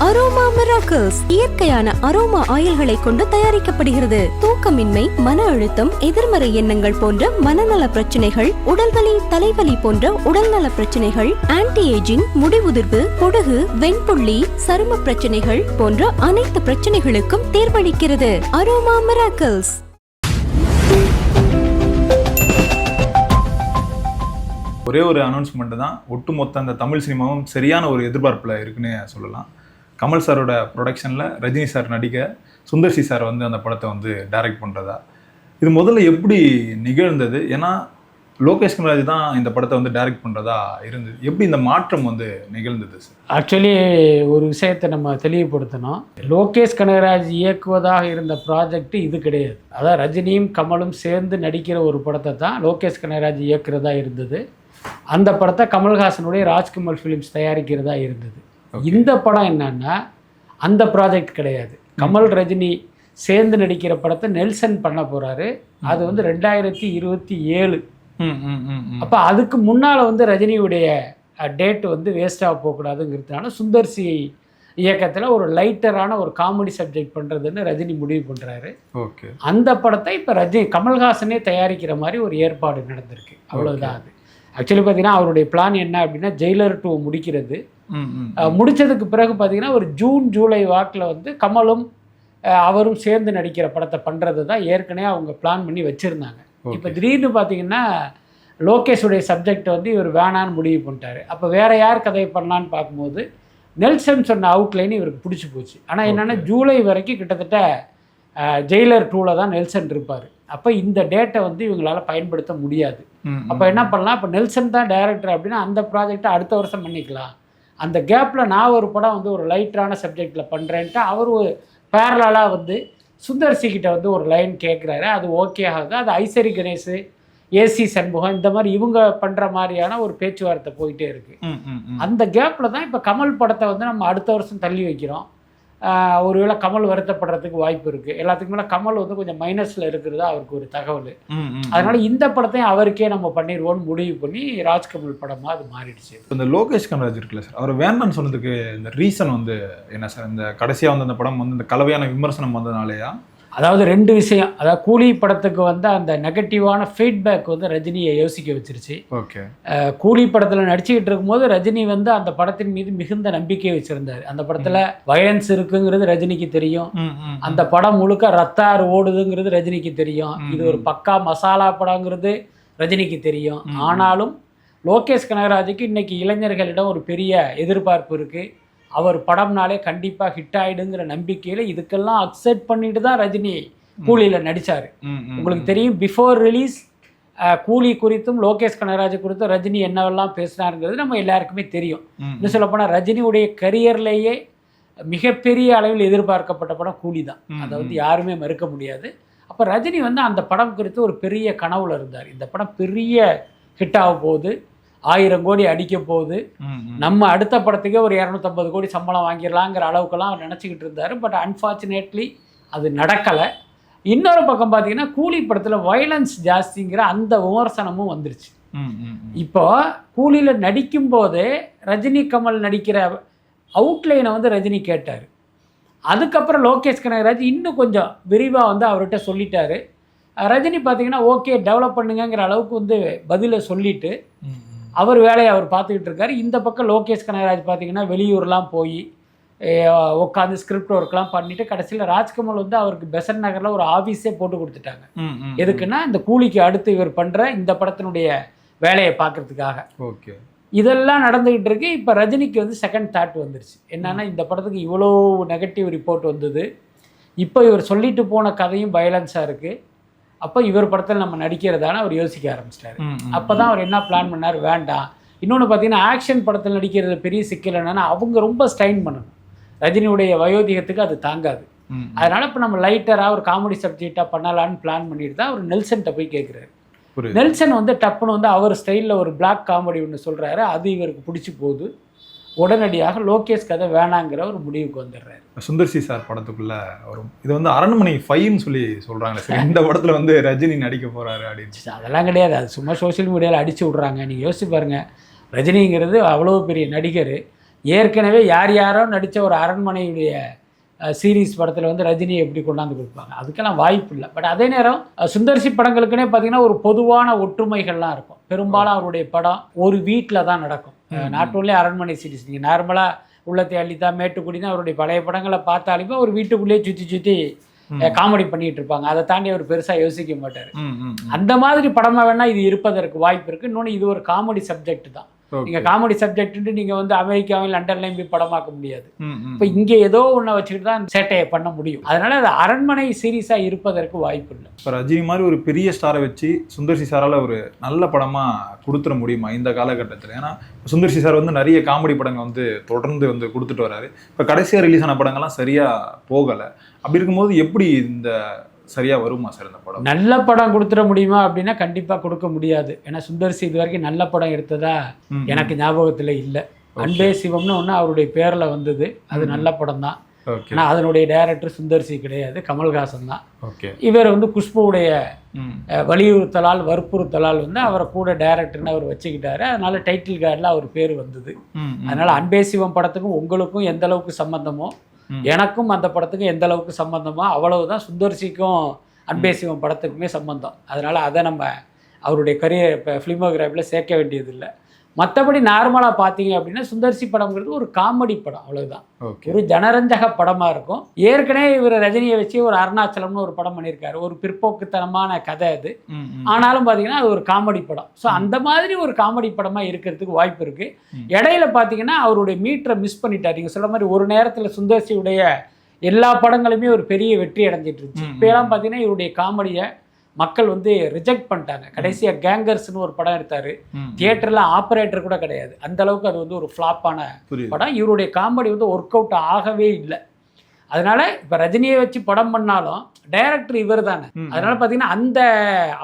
Aroma miracles இயற்கையான aroma ஆயில்களை கொண்டு தயாரிக்கப்படுகிறது. தூக்கமின்மை, மன அழுத்தம், எதிர்மறை எண்ணங்கள் போன்ற மனநல பிரச்சனைகள், உடல்வலி, தலைவலி போன்ற உடல்நல பிரச்சனைகள், ஆன்டி ஏஜிங், முடிவுதிர்வு, பொடுகு, வெண்புள்ளி, சரும பிரச்சனைகள் போன்ற அனைத்து பிரச்சனைகளுக்கும் தீர்வளிக்கிறது. Aroma miracles. ஒரே ஒரு அனௌன்ஸ்மெண்ட் தான் ஒட்டுமொத்த அந்த தமிழ் சினிமாவும் சரியான ஒரு எதிர்பார்ப்பில் இருக்குன்னு சொல்லலாம். கமல் சாரோட ப்ரொடக்ஷனில் ரஜினி சார் நடிக்க சுந்தர்சி சார் வந்து அந்த படத்தை வந்து டைரக்ட் பண்ணுறதா. இது முதல்ல எப்படி நிகழ்ந்தது? ஏன்னா லோகேஷ் கனகராஜ் தான் இந்த படத்தை வந்து டைரக்ட் பண்ணுறதா இருந்தது. எப்படி இந்த மாற்றம் வந்து நிகழ்ந்தது சார்? ஆக்சுவலி ஒரு விஷயத்தை நம்ம தெளிவுபடுத்தணும். லோகேஷ் கனகராஜ் இயக்குவதாக இருந்த ப்ராஜெக்ட் இது கிடையாது. அதாவது ரஜினியும் கமலும் சேர்ந்து நடிக்கிற ஒரு படத்தை தான் லோகேஷ் கனகராஜ் இயக்குறதா இருந்தது. அந்த படத்தை கமல்ஹாசனுடைய ராஜ்கமல் ஃபிலிம்ஸ் தயாரிக்கிறதா இருந்தது. இந்த படம் என்னன்னா அந்த ப்ராஜெக்ட் கிடையாது. கமல் ரஜினி சேர்ந்து நடிக்கிற படத்தை நெல்சன் பண்ண போகிறாரு. அது வந்து 2027. அப்போ அதுக்கு முன்னால் வந்து ரஜினியுடைய டேட்டு வந்து வேஸ்ட்டாக போகக்கூடாதுங்கிறதுனால சுந்தர்சி இயக்கத்தில் ஒரு லைட்டரான ஒரு காமெடி சப்ஜெக்ட் பண்ணுறதுன்னு ரஜினி முடிவு பண்ணுறாரு. ஓகே. அந்த படத்தை இப்போ கமல்ஹாசனே தயாரிக்கிற மாதிரி ஒரு ஏற்பாடு நடந்திருக்கு. அவ்வளோதான். அது ஆக்சுவலி பார்த்தீங்கன்னா அவருடைய பிளான் என்ன அப்படின்னா ஜெயிலர் 2 முடிக்கிறது. முடித்ததுக்கு பிறகு பார்த்தீங்கன்னா ஒரு ஜூன் ஜூலை வாக்கில் வந்து கமலும் அவரும் சேர்ந்து நடிக்கிற படத்தை பண்ணுறது தான் ஏற்கனவே அவங்க பிளான் பண்ணி வச்சுருந்தாங்க. இப்போ திடீர்னு பார்த்தீங்கன்னா லோகேஷுடைய சப்ஜெக்ட் வந்து இவர் வேணான்னு முடிவு பண்ணிட்டாரு. அப்போ வேறு யார் கதையை பண்ணலான்னு பார்க்கும்போது நெல்சன் சொன்ன அவுட்லைன் இவருக்கு பிடிச்சி போச்சு. ஆனால் என்னென்னா ஜூலை வரைக்கும் கிட்டத்தட்ட ஜெயிலர் 2 தான் நெல்சன் இருப்பார். அப்போ இந்த டேட்டை வந்து இவங்களால் பயன்படுத்த முடியாது. அப்போ என்ன பண்ணலாம், இப்போ நெல்சன் தான் டைரக்டர் அப்படின்னா அந்த ப்ராஜெக்டை அடுத்த வருஷம் பண்ணிக்கலாம். அந்த கேப்பில் நான் ஒரு படம் வந்து ஒரு லைட்டான சப்ஜெக்டில் பண்ணுறேன்ட்டு அவர் ஒரு பேரலாக வந்து சுந்தர்சிக்கிட்ட வந்து ஒரு லைன் கேட்குறாரு. அது ஓகே ஆகுது. அது ஐசரி கணேஷ், ஏசி சண்முகம் இந்த மாதிரி இவங்க பண்ணுற மாதிரியான ஒரு பேச்சுவார்த்தை போயிட்டே இருக்குது. அந்த கேப்பில் தான் இப்போ கமல் படத்தை வந்து நம்ம அடுத்த வருஷம் தள்ளி வைக்கிறோம். ஒருவேளை கமல் வருத்தப்படுறதுக்கு வாய்ப்பு இருக்குது. எல்லாத்துக்கு மேலே கமல் வந்து கொஞ்சம் மைனஸில் இருக்கிறதா அவருக்கு ஒரு தகவல். அதனால் இந்த படத்தையும் அவருக்கே நம்ம பண்ணிடுவோம்னு முடிவு பண்ணி ராஜ்கமல் படமாக அது மாறிடுச்சு. இந்த லோகேஷ் கனகராஜ் இருக்குல்ல சார், அவர் வேண்டான்னு சொன்னதுக்கு இந்த ரீசன் வந்து என்ன சார்? இந்த கடைசியாக வந்து அந்த படம் வந்து இந்த கலவையான விமர்சனம் வந்ததுனாலயா? அதாவது 2 விஷயம். அதாவது கூலி படத்துக்கு வந்து அந்த நெகட்டிவான ஃபீட்பேக் வந்து ரஜினியை யோசிக்க வச்சிருச்சு. ஓகே. கூலி படத்தில் நடிச்சுக்கிட்டு இருக்கும்போது ரஜினி வந்து அந்த படத்தின் மீது மிகுந்த நம்பிக்கை வச்சுருந்தார். அந்த படத்தில் வயலன்ஸ் இருக்குங்கிறது ரஜினிக்கு தெரியும். அந்த படம் முழுக்க ரத்தாறு ஓடுதுங்கிறது ரஜினிக்கு தெரியும். இது ஒரு பக்கா மசாலா படங்கிறது ரஜினிக்கு தெரியும். ஆனாலும் லோகேஷ் கனகராஜுக்கு இன்றைக்கி இளைஞர்களிடம் ஒரு பெரிய எதிர்பார்ப்பு இருக்குது. அவர் படம்னாலே கண்டிப்பாக ஹிட் ஆகிடுங்கிற நம்பிக்கையில் இதுக்கெல்லாம் அக்செப்ட் பண்ணிட்டு தான் ரஜினி கூலியில் நடித்தார். உங்களுக்கு தெரியும், பிஃபோர் ரிலீஸ் கூலி குறித்தும் லோகேஷ் கனகராஜ் குறித்தும் ரஜினி என்னவெல்லாம் பேசினாருங்கிறது நம்ம எல்லாருக்குமே தெரியும். இன்னும் சொல்லப்போனால் ரஜினியுடைய கரியர்லேயே மிகப்பெரிய அளவில் எதிர்பார்க்கப்பட்ட படம் கூலி தான். அதை வந்து யாருமே மறுக்க முடியாது. அப்போ ரஜினி வந்து அந்த படம் குறித்து ஒரு பெரிய கனவுல இருந்தார். இந்த படம் பெரிய ஹிட் ஆக போகுது, 1000 கோடி அடிக்க போகுது, நம்ம அடுத்த படத்துக்கே ஒரு 250 கோடி சம்பளம் வாங்கிடலாங்கிற அளவுக்கெல்லாம் அவர் நினச்சிக்கிட்டு இருந்தார். பட் அன்ஃபார்ச்சுனேட்லி அது நடக்கலை. இன்னொரு பக்கம் பார்த்தீங்கன்னா கூலி படத்தில் வயலன்ஸ் ஜாஸ்திங்கிற அந்த விமர்சனமும் வந்துருச்சு. இப்போ கூலியில் நடிக்கும் போதே ரஜினி கமல் நடிக்கிற அவுட்லைனை வந்து ரஜினி கேட்டார். அதுக்கப்புறம் லோகேஷ் கனகராஜ் இன்னும் கொஞ்சம் விரிவாக வந்து அவர்கிட்ட சொல்லிட்டாரு. ரஜினி பார்த்தீங்கன்னா ஓகே டெவலப் பண்ணுங்கிற அளவுக்கு வந்து பதிலை சொல்லிவிட்டு அவர் வேலையை அவர் பார்த்துக்கிட்டு இருக்காரு. இந்த பக்கம் லோகேஷ் கனகராஜ் பார்த்தீங்கன்னா வெளியூர்லாம் போய் உட்காந்து ஸ்கிரிப்ட் ஒர்க்லாம் பண்ணிவிட்டு கடைசியில் ராஜ்கமல் வந்து அவருக்கு பெசன்ட் நகரில் ஒரு ஆஃபீஸே போட்டு கொடுத்துட்டாங்க. எதுக்குன்னா இந்த கூலிக்கு அடுத்து இவர் பண்ணுற இந்த படத்தினுடைய வேலையை பார்க்குறதுக்காக. ஓகே. இதெல்லாம் நடந்துக்கிட்டு இருக்கு. இப்போ ரஜினிக்கு வந்து செகண்ட் தாட் வந்துருச்சு. என்னன்னா இந்த படத்துக்கு இவ்வளோ நெகட்டிவ் ரிப்போர்ட் வந்தது, இப்போ இவர் சொல்லிட்டு போன கதையும் வயலன்ஸாக இருக்குது, அப்போ இவர் படத்தில் நம்ம நடிக்கிறதான அவர் யோசிக்க ஆரம்பிச்சிட்டாரு. அப்போ தான் அவர் என்ன பிளான் பண்ணார், வேண்டாம். இன்னொன்று பார்த்தீங்கன்னா ஆக்ஷன் படத்தில் நடிக்கிறது பெரிய சிக்கல் என்னென்னா அவங்க ரொம்ப ஸ்டைன் பண்ணணும். ரஜினியுடைய வயோதிகத்துக்கு அது தாங்காது. அதனால் இப்போ நம்ம லைட்டராக ஒரு காமெடி சப்ஜெக்டாக பண்ணலான்னு பிளான் பண்ணிட்டு தான் அவர் நெல்சன்கிட்ட போய் கேட்குறாரு. நெல்சன் வந்து டப்புன்னு வந்து அவர் ஸ்டைலில் ஒரு பிளாக் காமெடி ஒன்று சொல்கிறாரு. அது இவருக்கு பிடிச்சி போகுது. உடனடியாக லோகேஷ் கதை வேணாங்கிற ஒரு முடிவுக்கு வந்துடுறாரு. சுந்தர்சி சார் படத்துக்குள்ள வரும். இது வந்து அரண்மனை 5ன்னு சொல்லி சொல்கிறாங்களே சார், இந்த படத்தில் வந்து ரஜினி நடிக்க போகிறாரு அப்படின்னு. அதெல்லாம் கிடையாது, அது சும்மா சோஷியல் மீடியாவில் அடித்து விட்றாங்க. நீங்கள் யோசிச்சு பாருங்கள், ரஜினிங்கிறது அவ்வளோ பெரிய நடிகர். ஏற்கனவே யார் யாரோ நடித்த ஒரு அரண்மனையுடைய சீரீஸ் படத்தில் வந்து ரஜினியை எப்படி கொண்டாந்து கொடுப்பாங்க, அதுக்கெல்லாம் வாய்ப்பு இல்லை. பட் அதே நேரம் சுந்தர்சி படங்களுக்குன்னே பார்த்தீங்கன்னா ஒரு பொதுவான ஒற்றுமைகள்லாம் இருக்கும். பெரும்பாலும் அவருடைய படம் ஒரு வீட்டில் தான் நடக்கும். நாட் ஓன்லி அரண்மனை சீரீஸ், நீங்கள் நார்மலாக உள்ளத்தை அள்ளித்தா மேட்டுக்குடின்னு அவருடைய பழைய படங்களை பார்த்தாலுமே ஒரு வீட்டுக்குள்ளேயே சுற்றி காமெடி பண்ணிட்டு இருப்பாங்க. அதை தாண்டி அவர் பெருசாக யோசிக்க மாட்டார். அந்த மாதிரி படமாக வேணால் இது இருப்பதற்கு வாய்ப்பு இருக்குது. இன்னொன்று இது ஒரு காமெடி சப்ஜெக்ட் தான். நீங்க காமெடி சப்ஜெக்ட் நீங்க வந்து அமெரிக்காவில் லண்டன்லையும் போய் படமாக்க முடியாது. இப்போ இங்க ஏதோ ஒண்ணு வச்சுக்கிட்டு தான் சேட்டையை பண்ண முடியும். அதனால அது அரண்மனை சீரீஸா இருப்பதற்கு வாய்ப்பு இல்லை. இப்போ ரஜினி மாதிரி ஒரு பெரிய ஸ்டாரை வச்சு சுந்தர்சி சாரால ஒரு நல்ல படமா கொடுத்துட முடியுமா இந்த காலகட்டத்தில்? ஏன்னா சுந்தர்சி சார் வந்து நிறைய காமெடி படங்கள் வந்து தொடர்ந்து வந்து கொடுத்துட்டு வராரு. இப்போ கடைசியா ரிலீஸ் ஆன படங்கள்லாம் சரியா போகலை. அப்படி இருக்கும்போது எப்படி இந்த சரியா வருமா சார் இந்த படம்? நல்ல படம் கொடுத்துட முடியுமா அப்படின்னா கண்டிப்பா கொடுக்க முடியாது. ஏன்னா சுந்தர்சி இது வரைக்கும் நல்ல படம் எடுத்ததா எனக்கு ஞாபகத்துல இல்லை. அன்பே சிவம்னு ஒன்று அவருடைய பேர்ல வந்தது, அது நல்ல படம் தான். ஆனால் அதனுடைய டைரக்டர் சுந்தர்சி கிடையாது, கமல்ஹாசன் தான். இவர் வந்து குஷ்புவுடைய வலியுறுத்தலால் வற்புறுத்தலால் வந்து அவரை கூட டைரக்டர்னு அவர் வச்சுக்கிட்டாரு. அதனால டைட்டில் கார்டில் அவர் பேர் வந்தது. அதனால அன்பே சிவம் படத்துக்கும் உங்களுக்கும் எந்த அளவுக்கு சம்பந்தமோ, எனக்கும் அந்த படத்துக்கும் எந்த அளவுக்கு சம்பந்தமோ அவ்வளவுதான் சுந்தர்சிக்கும் அன்பே சிவம் படத்துக்குமே சம்பந்தம். அதனால அதை நம்ம அவருடைய கரியர் இப்போ ஃபிலிமோகிராஃபியில் சேர்க்க வேண்டியதில்லை. மற்றபடி நார்மலாக பார்த்தீங்க அப்படின்னா சுந்தர்சி படம்ங்கிறது ஒரு காமெடி படம், அவ்வளவுதான். ஒரு ஜனரஞ்சக படமாக இருக்கும். ஏற்கனவே இவர் ரஜினியை வச்சு ஒரு அருணாச்சலம்னு ஒரு படம் பண்ணியிருக்காரு. ஒரு பிற்போக்குத்தனமான கதை அது. ஆனாலும் பார்த்தீங்கன்னா அது ஒரு காமெடி படம். ஸோ அந்த மாதிரி ஒரு காமெடி படமாக இருக்கிறதுக்கு வாய்ப்பு இருக்குது. இடையில பார்த்தீங்கன்னா அவருடைய மீட்டரை மிஸ் பண்ணிட்டார். நீங்கள் சொல்கிற மாதிரி ஒரு நேரத்தில் சுந்தர்சியுடைய எல்லா படங்களுமே ஒரு பெரிய வெற்றி அடைஞ்சிட்டு இருந்துச்சு. இப்போலாம் பார்த்தீங்கன்னா இவருடைய காமெடியை மக்கள் வந்து ரிஜெக்ட் பண்ணிட்டாங்க. கடைசியாக கேங்கர்ஸ்னு ஒரு படம் எடுத்தார். தியேட்டரில் ஆப்ரேட்டர் கூட கிடையாது, அந்த அளவுக்கு அது வந்து ஒரு ஃப்ளாப்பான படம். இவருடைய காமெடி வந்து ஒர்க் அவுட் ஆகவே இல்லை. அதனால இப்போ ரஜினியை வச்சு படம் பண்ணாலும் டைரக்டர் இவர் தானே. அதனால பார்த்தீங்கன்னா அந்த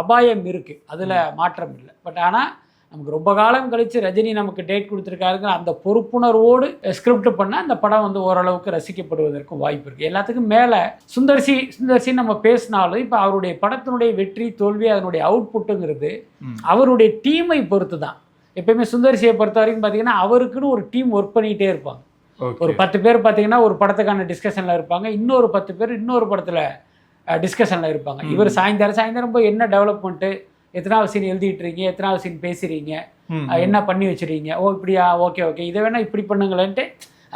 அபாயம் இருக்குது, அதில் மாற்றம் இல்லை. பட் ஆனால் நமக்கு ரொம்ப காலம் கழித்து ரஜினி நமக்கு டேட் கொடுத்துருக்காருங்கிற அந்த பொறுப்புணர்வோடு ஸ்கிரிப்ட் பண்ணால் அந்த படம் வந்து ஓரளவுக்கு ரசிக்கப்படுவதற்கும் வாய்ப்பு இருக்குது. எல்லாத்துக்கும் மேலே சுந்தர்சி நம்ம பேசினாலும் இப்போ அவருடைய படத்தினுடைய வெற்றி தோல்வி அதனுடைய அவுட்புட்டுங்கிறது அவருடைய டீமை பொறுத்து தான். எப்பயுமே சுந்தர்சியை பொறுத்த வரைக்கும் பார்த்தீங்கன்னா அவருக்குன்னு ஒரு டீம் ஒர்க் பண்ணிகிட்டே இருப்பாங்க. ஒரு 10 பேர் பார்த்தீங்கன்னா ஒரு படத்துக்கான டிஸ்கஷனில் இருப்பாங்க, இன்னொரு 10 பேர் இன்னொரு படத்தில் டிஸ்கஷனில் இருப்பாங்க. இவர் சாயந்தரம் போய் என்ன டெவலப்மெண்ட்டு, எத்தனாவது சீன் எழுதிட்டு இருக்கீங்க, எத்தனாவது சீன் பேசுறீங்க, என்ன பண்ணி வச்சுருக்கீங்க, ஓ இப்படியா, ஓகே இதை வேணா இப்படி பண்ணுங்களேன்ட்டு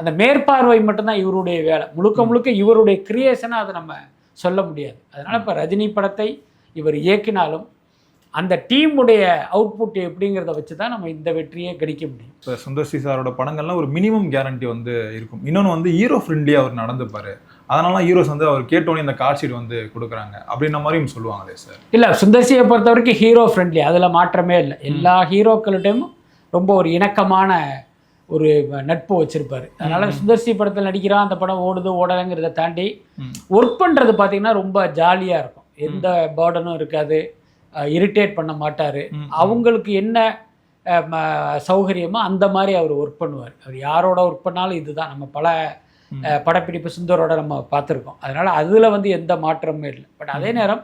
அந்த மேற்பார்வை மட்டும்தான் இவருடைய வேலை. முழுக்க இவருடைய கிரியேஷனாக அதை நம்ம சொல்ல முடியாது. அதனால் இப்போ ரஜினி படத்தை இவர் இயக்கினாலும் அந்த டீமுடைய அவுட்புட் எப்படிங்கிறத வச்சு தான் நம்ம இந்த வெற்றியை கணிக்க முடியும். இப்போ சுந்தர்சி சாரோட படங்கள்லாம் ஒரு மினிமம் கேரண்டி வந்து இருக்கும். இன்னொன்று வந்து ஹீரோ ஃப்ரெண்ட்லியாக அவர் நடந்துப்பார். அதனால ஹீரோஸ் வந்து அவர் கேட்டோன்னே இந்த கார்ட் ஷீட் வந்து கொடுக்குறாங்க அப்படின்ற மாதிரியும் சொல்லுவாங்களே சார். இல்லை, சுந்தர்சியை பொறுத்த வரைக்கும் ஹீரோ ஃப்ரெண்ட்லி, அதில் மாற்றமே இல்லை. எல்லா ஹீரோக்கள்கிட்டையும் ரொம்ப ஒரு இணக்கமான ஒரு நட்பு வச்சிருப்பாரு. அதனால சுந்தர்சி படத்தில் நடிக்கிறான், அந்த படம் ஓடுது ஓடலைங்கிறத தாண்டி ஒர்க் பண்ணுறது பார்த்தீங்கன்னா ரொம்ப ஜாலியாக இருக்கும். எந்த பேர்டனும் இருக்காது, இரிட்டேட் பண்ண மாட்டார். அவங்களுக்கு என்ன சௌகரியமோ அந்த மாதிரி அவர் ஒர்க் பண்ணுவார். அவர் யாரோட ஒர்க் பண்ணாலும் இதுதான். நம்ம பல படப்பிடிப்பு சுந்தரோட நம்ம பார்த்துருக்கோம். அதனால் அதில் வந்து எந்த மாற்றமுமே இல்லை. பட் அதே நேரம்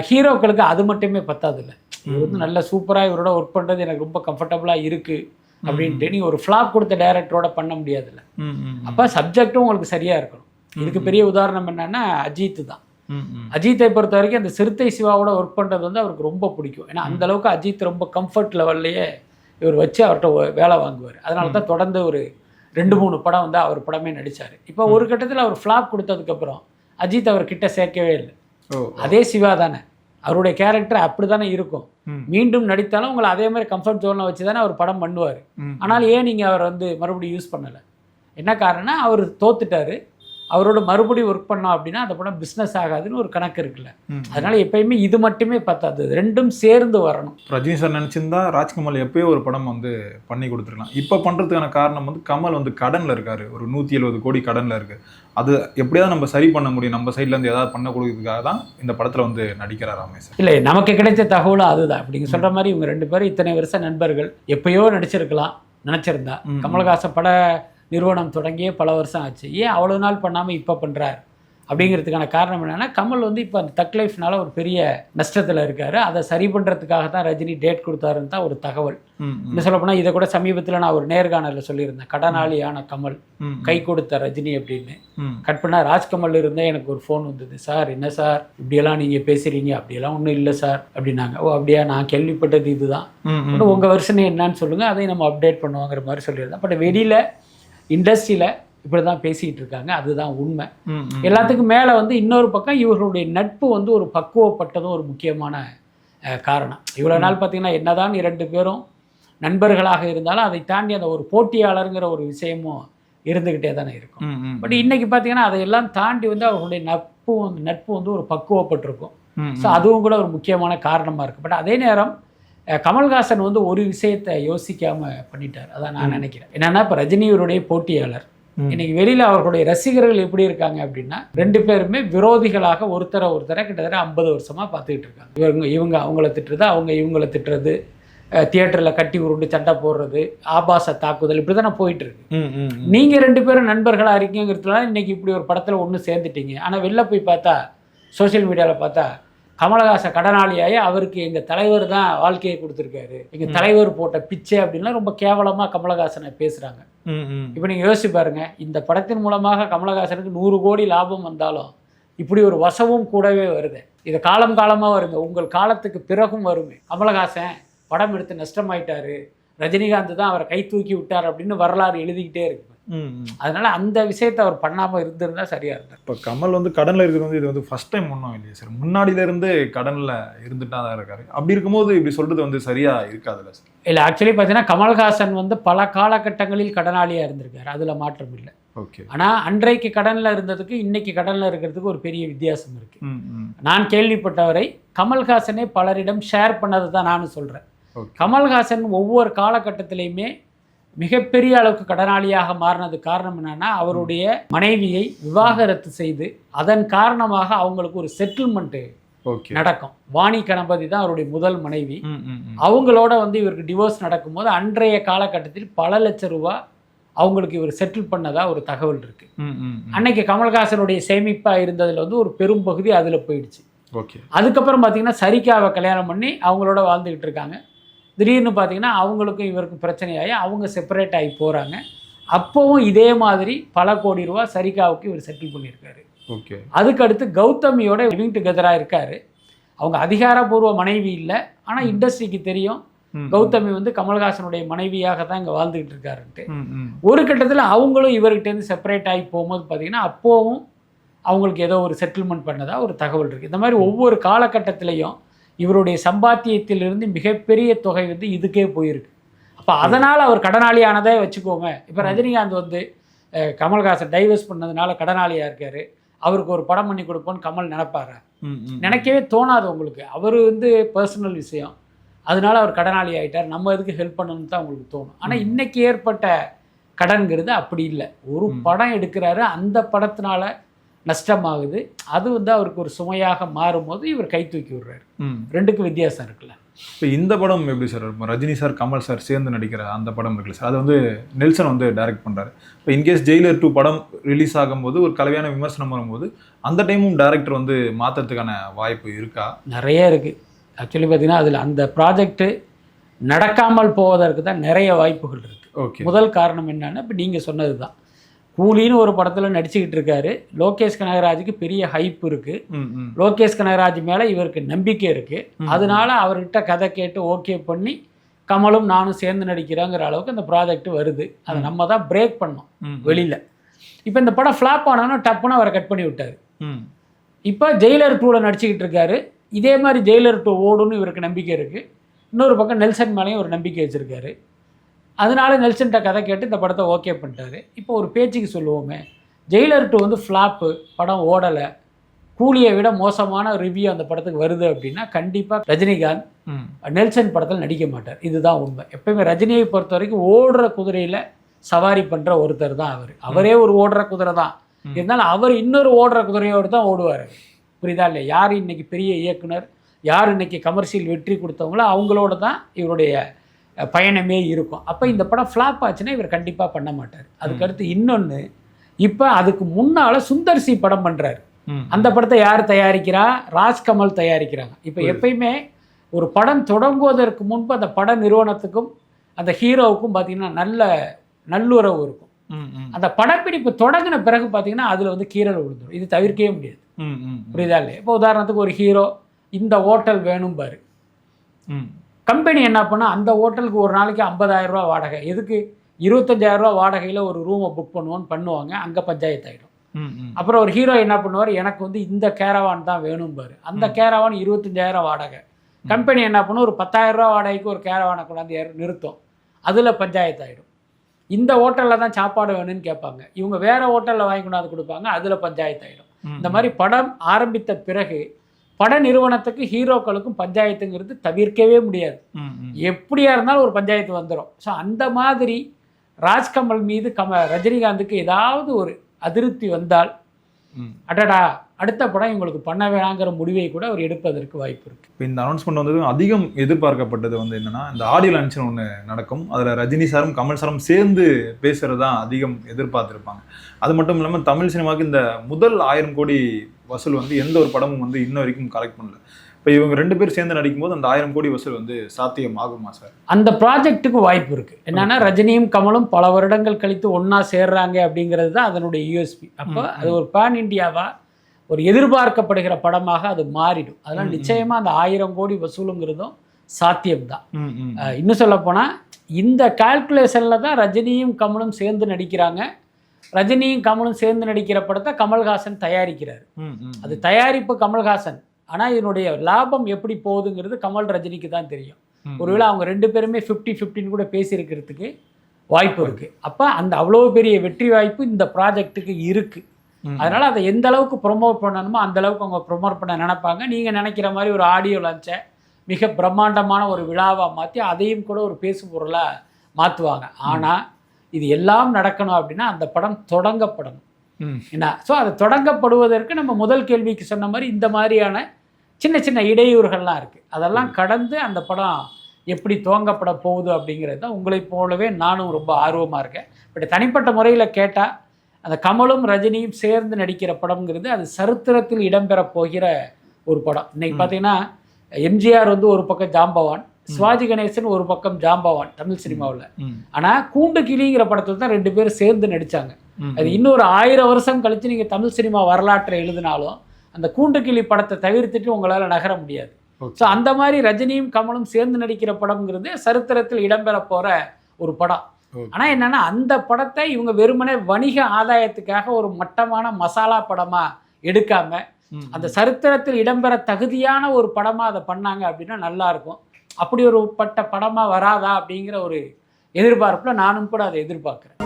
ஹீரோக்களுக்கு அது மட்டுமே பத்தாது இல்லை. இவர் வந்து நல்ல சூப்பராக இவரோட ஒர்க் பண்ணுறது எனக்கு ரொம்ப கம்ஃபர்டபுளாக இருக்குது அப்படின்ட்டு நீங்கள் ஒரு ஃப்ளாப் கொடுத்த டைரக்டரோட பண்ண முடியாதுல்ல. அப்போ சப்ஜெக்டும் உங்களுக்கு சரியாக இருக்கணும். இதுக்கு பெரிய உதாரணம் என்னன்னா அஜித் தான். அஜித்தை பொறுத்த வரைக்கும் அந்த சிறுத்தை சிவாவோட ஒர்க் பண்ணுறது வந்து அவருக்கு ரொம்ப பிடிக்கும். ஏன்னா அந்த அளவுக்கு அஜித் ரொம்ப கம்ஃபர்ட் லெவல்லையே இவர் வச்சு அவர்கிட்ட வேலை வாங்குவார். அதனால தான் தொடர்ந்து ஒரு 2-3 படம் வந்து அவர் படமே நடித்தார். இப்போ ஒரு கட்டத்தில் அவர் ஃப்ளாப் கொடுத்ததுக்கப்புறம் அஜித் அவர் கிட்ட சேர்க்கவே இல்லை. அதே சிவா தானே, அவருடைய கேரக்டர் அப்படி தானே இருக்கும். மீண்டும் நடித்தாலும் உங்களை அதே மாதிரி கம்ஃபர்ட் ஜோனில் வச்சு தானே அவர் படம் பண்ணுவார். ஆனால் ஏன் நீங்கள் அவர் வந்து மறுபடியும் யூஸ் பண்ணலை? என்ன காரணம்னா அவர் தோத்துட்டாரு. அவரோட மறுபடியும் ஒர்க் பண்ணோம் அப்படின்னா அந்த படம் பிஸ்னஸ் ஆகாதுன்னு ஒரு கணக்கு இருக்குல்ல. அதனால எப்பயுமே இது மட்டுமே பத்தாது, ரெண்டும் சேர்ந்து வரணும். ரஜினி சார் நினச்சிருந்தா ராஜ்கமல் எப்பயோ ஒரு படம் வந்து பண்ணி கொடுத்துருக்கலாம். இப்போ பண்ணுறதுக்கான காரணம் வந்து கமல் வந்து கடனில் இருக்காரு, ஒரு 170 கோடி கடனில் இருக்குது. அது எப்படியாவது நம்ம சரி பண்ண முடியும், நம்ம சைட்லேருந்து ஏதாவது பண்ண கொடுக்கறதுக்காக தான் இந்த படத்தில் வந்து நடிக்கிறாராமே சார். இல்லை, நமக்கு கிடைச்ச தகவலும் அதுதான். அப்படிங்க சொல்கிற மாதிரி இவங்க 2 பேரும் இத்தனை வருஷம் நண்பர்கள், எப்பயோ நடிச்சிருக்கலாம் நினச்சிருந்தா. கமல்ஹாசன் பட நிறுவனம் தொடங்கியே பல வருஷம் ஆச்சு, ஏன் அவ்வளோ நாள் பண்ணாமல் இப்போ பண்ணுறார் அப்படிங்கிறதுக்கான காரணம் என்னென்னா, கமல் வந்து இப்போ அந்த தக் லைஃப்னால ஒரு பெரிய நஷ்டத்தில் இருக்கார். அதை சரி பண்ணுறதுக்காக தான் ரஜினி டேட் கொடுத்தாருன்னு தான் ஒரு தகவல். இன்னும் சொல்லப்போனால் இதை கூட சமீபத்தில் நான் ஒரு நேர்காணலில் சொல்லியிருந்தேன். கடனாளியான கமல், கை கொடுத்த ரஜினி அப்படின்னு. கட் பண்ணால் ராஜ்கமல் இருந்தே எனக்கு ஒரு ஃபோன் வந்தது. சார் என்ன சார் இப்படியெல்லாம் நீங்கள் பேசுகிறீங்க? அப்படியெல்லாம் ஒன்றும் இல்லை சார் அப்படின்னாங்க. ஓ அப்படியா, நான் கேள்விப்பட்டது இதுதான், உங்கள் வருஷனே என்னன்னு சொல்லுங்கள், அதையும் நம்ம அப்டேட் பண்ணுவாங்கிற மாதிரி சொல்லியிருந்தேன். பட் வெளியில் இண்டஸ்ட்ரியில் இப்படி தான் பேசிகிட்டு இருக்காங்க, அதுதான் உண்மை. எல்லாத்துக்கும் மேலே வந்து இன்னொரு பக்கம் இவர்களுடைய நட்பு வந்து ஒரு பக்குவப்பட்டதும் ஒரு முக்கியமான காரணம். இவ்வளோ நாள் பார்த்திங்கன்னா என்னதான் 2 பேரும் நண்பர்களாக இருந்தாலும் அதை தாண்டி அந்த ஒரு போட்டியாளருங்கிற ஒரு விஷயமும் இருந்துக்கிட்டே தானே இருக்கும். பட் இன்றைக்கி பார்த்திங்கன்னா அதையெல்லாம் தாண்டி வந்து அவர்களுடைய நட்பு வந்து ஒரு பக்குவப்பட்டிருக்கும். ஸோ அதுவும் கூட ஒரு முக்கியமான காரணமாக இருக்குது. பட் அதே நேரம் கமல்ஹாசன் வந்து ஒரு விஷயத்தை யோசிக்காமல் பண்ணிட்டார், அதான் நான் நினைக்கிறேன். என்னென்னா, இப்போ ரஜினியுடைய போட்டியாளர் இன்னைக்கு வெளியில் அவர்களுடைய ரசிகர்கள் எப்படி இருக்காங்க அப்படின்னா, 2 பேருமே விரோதிகளாக ஒருத்தரை கிட்டத்தட்ட 50 வருஷமாக பார்த்துக்கிட்டு இருக்காங்க. இவங்க அவங்கள திட்டுறது, அவங்க இவங்கள திட்டுறது, தியேட்டரில் கட்டி உருண்டு சண்டை போடுறது, ஆபாச தாக்குதல், இப்படி தானே போயிட்டு இருக்கு. நீங்கள் 2 பேரும் நண்பர்களாக இருக்கீங்கிறதுனால இன்னைக்கு இப்படி ஒரு படத்தில் ஒன்று சேர்ந்துட்டீங்க. ஆனால் வெளில போய் பார்த்தா, சோசியல் மீடியாவில் பார்த்தா, கமலஹாசன் கடனாளியாகி அவருக்கு எங்கள் தலைவர் தான் வாழ்க்கையை கொடுத்துருக்காரு, எங்கள் தலைவர் போட்ட பிச்சை அப்படின்லாம் ரொம்ப கேவலமாக கமலஹாசனை பேசுகிறாங்க. இப்போ நீங்கள் யோசிச்சு பாருங்கள், இந்த படத்தின் மூலமாக கமலஹாசனுக்கு 100 கோடி லாபம் வந்தாலும் இப்படி ஒரு வசவும் கூடவே வருது. இது காலமாக வருங்க, உங்கள் காலத்துக்கு பிறகும் வருமே. கமலஹாசன் படம் எடுத்து நஷ்டமாயிட்டாரு, ரஜினிகாந்த் தான் அவரை கை தூக்கி விட்டார் அப்படின்னு வரலாறு எழுதிக்கிட்டே இருக்கு. அதனால அந்த விஷயத்தை அவர் பண்ணாமல் இருந்திருந்தா சரியா இருந்தார். இப்போ கமல் வந்து கடனில் இருக்கிறது வந்து இது வந்து ஃபர்ஸ்ட் டைம் ஒன்றும் இல்லையா சார், முன்னாடியிலேருந்து கடனில் இருந்துட்டு தான் இருக்காரு. அப்படி இருக்கும்போது இப்படி சொல்கிறது வந்து சரியா இருக்காதுல்ல சார்? இல்லை, ஆக்சுவலி பார்த்தீங்கன்னா கமல்ஹாசன் வந்து பல காலகட்டங்களில் கடனாளியாக இருந்திருக்காரு, அதில் மாற்றம் இல்லை. ஓகே. ஆனால் அன்றைக்கு கடனில் இருந்ததுக்கு இன்னைக்கு கடனில் இருக்கிறதுக்கு ஒரு பெரிய வித்தியாசம் இருக்குது. நான் கேள்விப்பட்டவரை கமல்ஹாசனே பலரிடம் ஷேர் பண்ணதை தான் நானும் சொல்கிறேன். கமல்ஹாசன் ஒவ்வொரு காலகட்டத்திலையுமே மிகப்பெரிய அளவுக்கு கடனாளியாக மாறினது காரணம் என்னன்னா, அவருடைய மனைவியை விவாகரத்து செய்து அதன் காரணமாக அவங்களுக்கு ஒரு செட்டில்மெண்ட்டு நடக்கும். வாணி கணபதி தான் அவருடைய முதல் மனைவி. அவங்களோட வந்து இவருக்கு டிவோர்ஸ் நடக்கும்போது அன்றைய காலகட்டத்தில் பல லட்சம் ரூபா அவங்களுக்கு இவர் செட்டில் பண்ணதா ஒரு தகவல் இருக்கு. அன்னைக்கு கமல்ஹாசனுடைய சேமிப்பா இருந்ததுல வந்து ஒரு பெரும் பகுதி அதுல போயிடுச்சு. அதுக்கப்புறம் பார்த்தீங்கன்னா சரிகாவை கல்யாணம் பண்ணி அவங்களோட வாழ்ந்துகிட்டு இருக்காங்க. திடீர்னு பார்த்தீங்கன்னா அவங்களுக்கும் இவருக்கும் பிரச்சனையாகி அவங்க செப்பரேட் ஆகி போகிறாங்க. அப்போவும் இதே மாதிரி பல கோடி ரூபா சரிகாவுக்கு இவர் செட்டில் பண்ணியிருக்காரு. ஓகே. அதுக்கடுத்து கௌதமியோட லிவிங் டுகெதராக இருக்கார். அவங்க அதிகாரப்பூர்வ மனைவி இல்லை, ஆனால் இண்டஸ்ட்ரிக்கு தெரியும் கௌதமி வந்து கமல்ஹாசனுடைய மனைவியாக தான் இங்கே வாழ்ந்துக்கிட்டு இருக்காருன்ட்டு. ஒரு கட்டத்தில் அவங்களும் இவர்கிட்டேருந்து செப்பரேட் ஆகி போகும்போது பார்த்தீங்கன்னா அப்போவும் அவங்களுக்கு ஏதோ ஒரு செட்டில்மெண்ட் பண்ணதா ஒரு தகவல் இருக்குது. இந்த மாதிரி ஒவ்வொரு காலகட்டத்திலையும் இவருடைய சம்பாத்தியத்திலிருந்து மிகப்பெரிய தொகை வந்து இதுக்கே போயிருக்கு. அப்போ அதனால் அவர் கடனாளியானதே வச்சுக்கோங்க. இப்போ ரஜினிகாந்த் வந்து கமல்ஹாசன் டைவர்ஸ் பண்ணதுனால கடனாளியாக இருக்கார், அவருக்கு ஒரு படம் பண்ணி கொடுப்போன்னு கமல் நினைப்பாரு? நினைக்கவே தோணாது உங்களுக்கு. அவர் வந்து பர்சனல் விஷயம், அதனால அவர் கடனாளி ஆகிட்டார், நம்ம எதுக்கு ஹெல்ப் பண்ணணும்னு தான் உங்களுக்கு தோணும். ஆனால் இன்றைக்கி ஏற்பட்ட கடன்கிறது அப்படி இல்லை. ஒரு படம் எடுக்கிறாரு, அந்த படத்தினால நஷ்டமாகுது, அது வந்து அவருக்கு ஒரு சுமையாக மாறும்போது இவர் கை தூக்கி விடுறாரு. ரெண்டுக்கும் வித்தியாசம் இருக்குல்ல. இப்போ இந்த படம் எப்படி சார் இருக்கும்? ரஜினி சார் கமல் சார் சேர்ந்து நடிக்கிற அந்த படம் இருக்குல்ல சார், அது வந்து நெல்சன் வந்து டைரக்ட் பண்ணுறாரு. இப்போ இன்கேஸ் ஜெயிலர் 2 படம் ரிலீஸ் ஆகும்போது ஒரு கலவையான விமர்சனம் வரும்போது அந்த டைமும் டைரக்டர் வந்து மாற்றுறதுக்கான வாய்ப்பு இருக்கா? நிறைய இருக்குது. ஆக்சுவலி பார்த்தீங்கன்னா அதில் அந்த ப்ராஜெக்ட்டு நடக்காமல் போவதற்கு தான் நிறைய வாய்ப்புகள் இருக்குது. ஓகே. முதல் காரணம் என்னன்னா, இப்போ நீங்கள் சொன்னது தான், கூலின்னு ஒரு படத்தில் நடிச்சுக்கிட்டு இருக்காரு. லோகேஷ் கனகராஜுக்கு பெரிய ஹைப் இருக்குது. லோகேஷ் கனகராஜ் மேலே இவருக்கு நம்பிக்கை இருக்குது. அதனால அவர்கிட்ட கதை கேட்டு ஓகே பண்ணி கமலும் நானும் சேர்ந்து நடிக்கிறேங்கிற அளவுக்கு அந்த ப்ராஜெக்ட் வருது. அதை நம்ம தான் பிரேக் பண்ணோம் வெளியில். இப்போ இந்த படம் ஃப்ளாப் ஆனோன்னா டப்புன்னு அவரை கட் பண்ணி விட்டார். இப்போ ஜெயிலர் 2ல் நடிச்சுக்கிட்டு இருக்காரு. இதே மாதிரி ஜெயிலர் 2 ஓடுன்னு இவருக்கு நம்பிக்கை இருக்குது. இன்னொரு பக்கம் நெல்சன் மேலேயும் ஒரு நம்பிக்கை வச்சுருக்காரு. அதனால நெல்சன்கிட்ட கதை கேட்டு இந்த படத்தை ஓகே பண்ணிட்டாரு. இப்போ ஒரு பேச்சுக்கு சொல்லுவோமே, ஜெயிலர் 2 வந்து ஃப்ளாப்பு, படம் ஓடலை, கூலியை விட மோசமான ரிவ்யூ அந்த படத்துக்கு வருது அப்படின்னா கண்டிப்பாக ரஜினிகாந்த் நெல்சன் படத்தில் நடிக்க மாட்டார். இதுதான் உண்மை. எப்பயுமே ரஜினியை பொறுத்த வரைக்கும் ஓடுற குதிரையில் சவாரி பண்ணுற ஒருத்தர் தான் அவர். அவரே ஒரு ஓடுற குதிரை தான், இருந்தாலும் அவர் இன்னொரு ஓடுற குதிரையோடு தான் ஓடுவார். புரியுதா இல்லையா? யார் இன்னைக்கு பெரிய இயக்குனர், யார் இன்னைக்கு கமர்ஷியல் வெற்றி கொடுத்தவங்களோ அவங்களோட தான் இவருடைய பயணமே இருக்கும். அப்போ இந்த படம் ஃப்ளாப் ஆச்சுன்னா இவர் கண்டிப்பாக பண்ண மாட்டார். அதுக்கடுத்து இன்னொன்று, இப்போ அதுக்கு முன்னால் சுந்தர் சி படம் பண்ணுறாரு. அந்த படத்தை யார் தயாரிக்கிறா? ராஜ்கமல் தயாரிக்கிறாங்க. இப்போ எப்பயுமே ஒரு படம் தொடங்குவதற்கு முன்பு அந்த பட நிறுவனத்துக்கும் அந்த ஹீரோவுக்கும் பார்த்தீங்கன்னா நல்லுறவு இருக்கும். அந்த படப்பிடிப்பு தொடங்கின பிறகு பார்த்தீங்கன்னா அதில் வந்து கீறல் விழுந்துடும். இது தவிர்க்கவே முடியாது. புரியுதா இல்லையா? இப்போ உதாரணத்துக்கு ஒரு ஹீரோ இந்த ஹோட்டல் வேணும் பாரு, கம்பெனி என்ன பண்ணால் அந்த ஹோட்டலுக்கு ஒரு நாளைக்கு 50,000 ரூபா வாடகை, எதுக்கு 25,000 ரூபா வாடகையில் ஒரு ரூமை புக் பண்ணுவாங்க. அங்கே பஞ்சாயத்து ஆகிடும். அப்புறம் ஒரு ஹீரோ என்ன பண்ணுவார், எனக்கு வந்து இந்த கேரவான் தான் வேணும் பாரு, அந்த கேரவான் 25,000 வாடகை. கம்பெனி என்ன பண்ணும், ஒரு 10,000 ரூபா வாடகைக்கு ஒரு கேரவானை கொண்டாந்து நிறுத்தும். அதில் பஞ்சாயத்து ஆகிடும். இந்த ஹோட்டலில் தான் சாப்பாடு வேணும்னு கேட்பாங்க, இவங்க வேறு ஹோட்டலில் வாங்கி கொண்டாந்து கொடுப்பாங்க, அதில் பஞ்சாயத்து ஆகிடும். இந்த மாதிரி படம் ஆரம்பித்த பிறகு பட நிறுவனத்துக்கு ஹீரோக்களுக்கும் பஞ்சாயத்துங்கிறது தவிர்க்கவே முடியாது. எப்படியா இருந்தாலும் ஒரு பஞ்சாயத்து வந்துடும். ஸோ அந்த மாதிரி ராஜ்கமல் மீது ரஜினிகாந்துக்கு ஏதாவது ஒரு அதிருப்தி வந்தால், அடடா அடுத்த படம் இவங்களுக்கு பண்ண வேணாங்கிற முடிவை கூட அவர் எடுப்பதற்கு வாய்ப்பு இருக்கு. இப்போ இந்த அனௌன்ஸ்மெண்ட் வந்தது அதிகம் எதிர்பார்க்கப்பட்டது வந்து என்னன்னா, இந்த ஆடியோ லான்ச்னு ஒன்று நடக்கும். அதில் ரஜினி சாரும் கமல் சாரும் சேர்ந்து பேசுறது தான் அதிகம் எதிர்பார்த்துருப்பாங்க. அது மட்டும் இல்லாமல் தமிழ் சினிமாவுக்கு இந்த முதல் 1000 கோடி வசூல் வந்து எந்த ஒரு படமும் வந்து இன்ன வரைக்கும் கலெக்ட் பண்ணல. இப்போ இவங்க 2 பேர் சேர்ந்து நடிக்கும்போது அந்த 1000 கோடி வசூல் வந்து சாத்தியம் ஆகுமா சார்? அந்த ப்ராஜெக்ட்டுக்கு வாய்ப்பு இருக்கு. என்னன்னா ரஜினியும் கமலும் பல வருடங்கள் கழித்து ஒன்னா சேர்றாங்க அப்படிங்கிறது தான் அதனுடைய யூஎஸ்பி. அப்போ அது ஒரு பேன் இண்டியாவா ஒரு எதிர்பார்க்கப்படுகிற படமாக அது மாறிடும். அதெல்லாம் நிச்சயமா அந்த 1000 கோடி வசூலுங்கிறதும் சாத்தியம்தான். இன்னும் சொல்ல போனா இந்த கால்குலேஷன்ல தான் ரஜினியும் கமலும் சேர்ந்து நடிக்கிறாங்க. ரஜினியும் கமலும் சேர்ந்து நடிக்கிற படத்தை கமல்ஹாசன் தயாரிக்கிறார். அது தயாரிப்பு கமல்ஹாசன். ஆனால் இதனுடைய லாபம் எப்படி போகுதுங்கிறது கமல் ரஜினிக்கு தான் தெரியும். ஒருவேளை அவங்க 2 பேருமே 50-50 கூட பேசியிருக்கிறதுக்கு வாய்ப்பு இருக்கு. அப்போ அந்த அவ்வளோ பெரிய வெற்றி வாய்ப்பு இந்த ப்ராஜெக்ட்டுக்கு இருக்கு. அதனால அதை எந்த அளவுக்கு ப்ரொமோட் பண்ணணுமோ அந்த அளவுக்கு அவங்க ப்ரொமோட் பண்ண நினைப்பாங்க. நீங்கள் நினைக்கிற மாதிரி ஒரு ஆடியோ லான்ச்சை மிக பிரம்மாண்டமான ஒரு விழாவாக மாற்றி அதையும் கூட ஒரு பேசு பொருளாக மாற்றுவாங்க. ஆனால் இது எல்லாம் நடக்கணும் அப்படின்னா அந்த படம் தொடங்கப்படணும். என்ன? ஸோ அது தொடங்கப்படுவதற்கு நம்ம முதல் கேள்விக்கு சொன்ன மாதிரி இந்த மாதிரியான சின்ன சின்ன இடையூறுகள்லாம் இருக்குது. அதெல்லாம் கடந்து அந்த படம் எப்படி துவங்கப்பட போகுது அப்படிங்கிறது தான். உங்களைப் போலவே நானும் ரொம்ப ஆர்வமாக இருக்கேன். பட் தனிப்பட்ட முறையில் கேட்டால் அந்த கமலும் ரஜினியும் சேர்ந்து நடிக்கிற படம்ங்கிறது அது சரித்திரத்தில் இடம்பெற போகிற ஒரு படம். இன்னைக்கு பார்த்தீங்கன்னா எம்ஜிஆர் வந்து ஒரு பக்கம் ஜாம்பவான், சிவாஜி கணேசன் ஒரு பக்கம் ஜாம்பவான் தமிழ் சினிமாவில். ஆனால் கூண்டு கிளிங்கிற படத்தில் தான் 2 பேரும் சேர்ந்து நடித்தாங்க. அது இன்னொரு 1000 வருஷம் கழித்து நீங்கள் தமிழ் சினிமா வரலாற்றை எழுதினாலும் அந்த கூண்டு கிளி படத்தை தவிர்த்துட்டு உங்களால் நகர முடியாது. ஸோ அந்த மாதிரி ரஜினியும் கமலும் சேர்ந்து நடிக்கிற படம்ங்கிறது சரித்திரத்தில் இடம்பெற போகிற ஒரு படம். ஆனால் என்னென்னா அந்த படத்தை இவங்க வெறுமனே வணிக ஆதாயத்துக்காக ஒரு மட்டமான மசாலா படமாக எடுக்காமல் அந்த சரித்திரத்தில் இடம்பெற தகுதியான ஒரு படமாக அதை பண்ணாங்க அப்படின்னா நல்லாயிருக்கும். அப்படி ஒரு பட்ட படமாக வராதா அப்படிங்கிற ஒரு எதிர்பார்ப்பில் நானும் கூட அதை எதிர்பார்க்குறேன்.